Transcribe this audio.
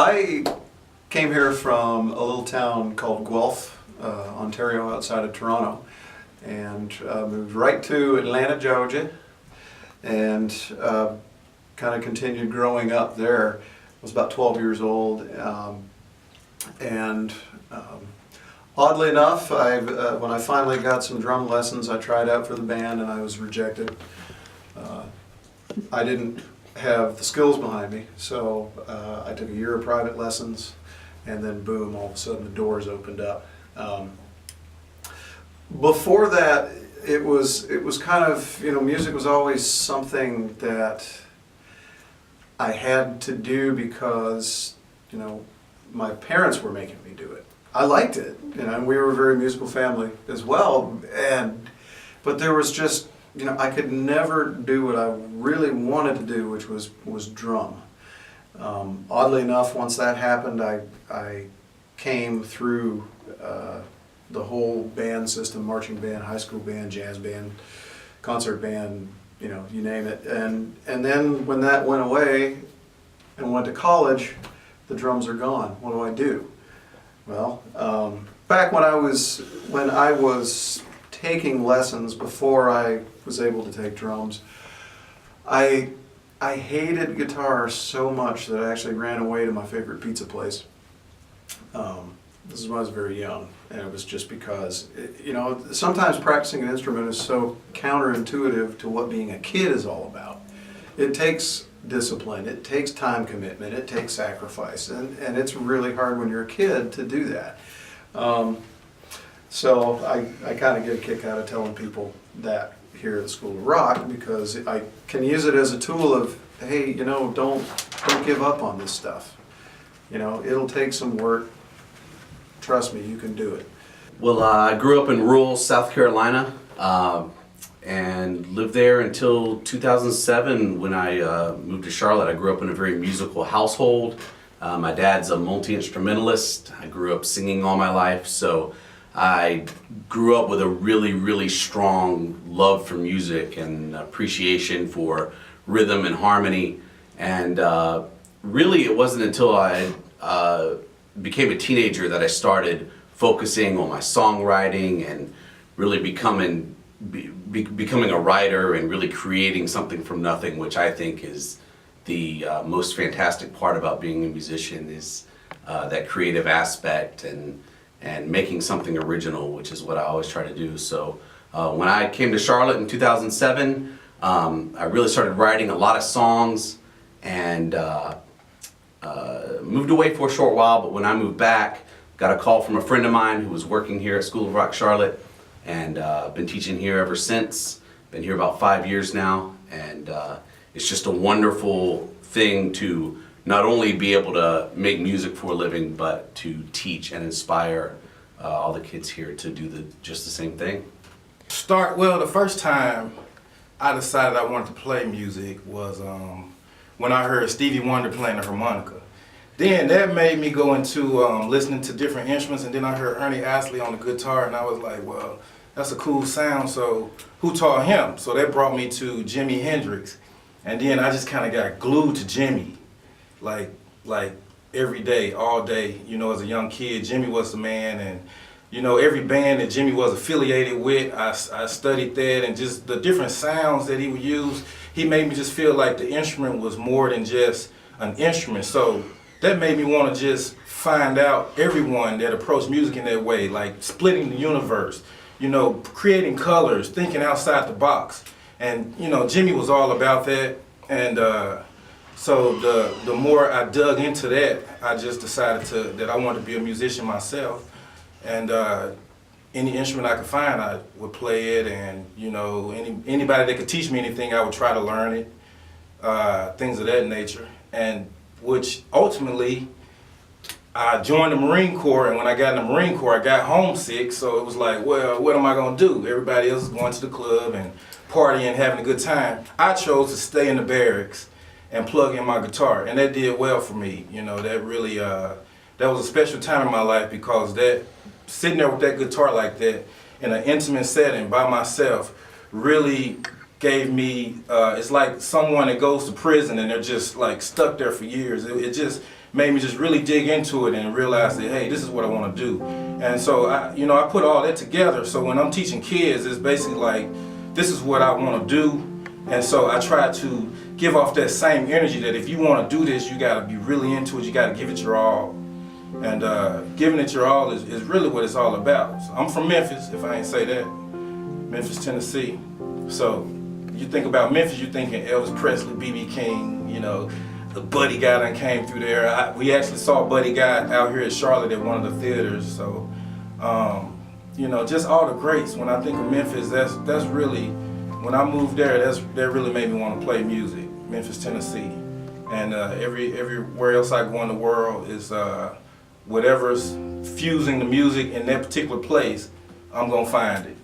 I came here from a little town called Guelph, Ontario, outside of Toronto, and moved right to Atlanta, Georgia, and kind of continued growing up there. I was about 12 years old, and oddly enough, when I finally got some drum lessons, I tried out for the band and I was rejected. I didn't have the skills behind me, so I took a year of private lessons, and then boom, all of a sudden the doors opened up. Before that, it was kind of, music was always something that I had to do because, my parents were making me do it. I liked it, and we were a very musical family as well, but there was just, I could never do what I really wanted to do, which was drum. Oddly enough, once that happened, I came through the whole band system: marching band, high school band, jazz band, concert band, you name it. And then when that went away and went to college, the drums are gone. What do I do? Well, back when I was taking lessons, before I was able to take drums, I hated guitar so much that I actually ran away to my favorite pizza place. This is when I was very young, and it was just because, sometimes practicing an instrument is so counterintuitive to what being a kid is all about. It takes discipline, it takes time commitment, it takes sacrifice, and it's really hard when you're a kid to do that. So I kind of get a kick out of telling people that here at the School of Rock, because I can use it as a tool of, hey, don't give up on this stuff. It'll take some work. Trust me, you can do it. Well, I grew up in rural South Carolina and lived there until 2007 when I moved to Charlotte. I grew up in a very musical household. My dad's a multi-instrumentalist. I grew up singing all my life, so I grew up with a really, really strong love for music and appreciation for rhythm and harmony. And really, it wasn't until I became a teenager that I started focusing on my songwriting and really becoming a writer and really creating something from nothing, which I think is the most fantastic part about being a musician, is that creative aspect and making something original, which is what I always try to do. So when I came to Charlotte in 2007, I really started writing a lot of songs and moved away for a short while. But when I moved back, got a call from a friend of mine who was working here at School of Rock Charlotte, and been teaching here ever since. Been here about 5 years now, and it's just a wonderful thing to not only be able to make music for a living, but to teach and inspire all the kids here to do just the same thing. Well, the first time I decided I wanted to play music was when I heard Stevie Wonder playing the harmonica. Then that made me go into listening to different instruments, and then I heard Ernie Astley on the guitar, and I was like, well, that's a cool sound, so who taught him? So that brought me to Jimi Hendrix, and then I just kind of got glued to Jimmy, like every day, all day. As a young kid, Jimmy was the man, and every band that Jimmy was affiliated with, I studied that, and just the different sounds that he would use, he made me just feel like the instrument was more than just an instrument. So that made me want to just find out everyone that approached music in that way, like splitting the universe, creating colors, thinking outside the box. And, Jimmy was all about that. And so the more I dug into that, I just decided that I wanted to be a musician myself. And any instrument I could find, I would play it. And, anybody that could teach me anything, I would try to learn it, things of that nature. And which ultimately, I joined the Marine Corps, and when I got in the Marine Corps, I got homesick, so it was like, well, what am I going to do? Everybody else is going to the club and partying, having a good time. I chose to stay in the barracks and plug in my guitar, and that did well for me. That really, that was a special time in my life, because that sitting there with that guitar like that in an intimate setting by myself really gave me, it's like someone that goes to prison and they're just like stuck there for years. It just made me just really dig into it and realize that, hey, this is what I want to do. And so I put all that together. So when I'm teaching kids, it's basically like, this is what I want to do. And so I try to give off that same energy that if you want to do this, you got to be really into it. You got to give it your all. And giving it your all is really what it's all about. So I'm from Memphis, if I ain't say that. Memphis, Tennessee. So you think about Memphis, you're thinking Elvis Presley, B.B. King, the Buddy Guy that came through there. We actually saw Buddy Guy out here at Charlotte at one of the theaters. So, just all the greats. When I think of Memphis, that's really, when I moved there, that really made me want to play music. Memphis, Tennessee, and everywhere else I go in the world is whatever's fusing the music in that particular place, I'm gonna find it.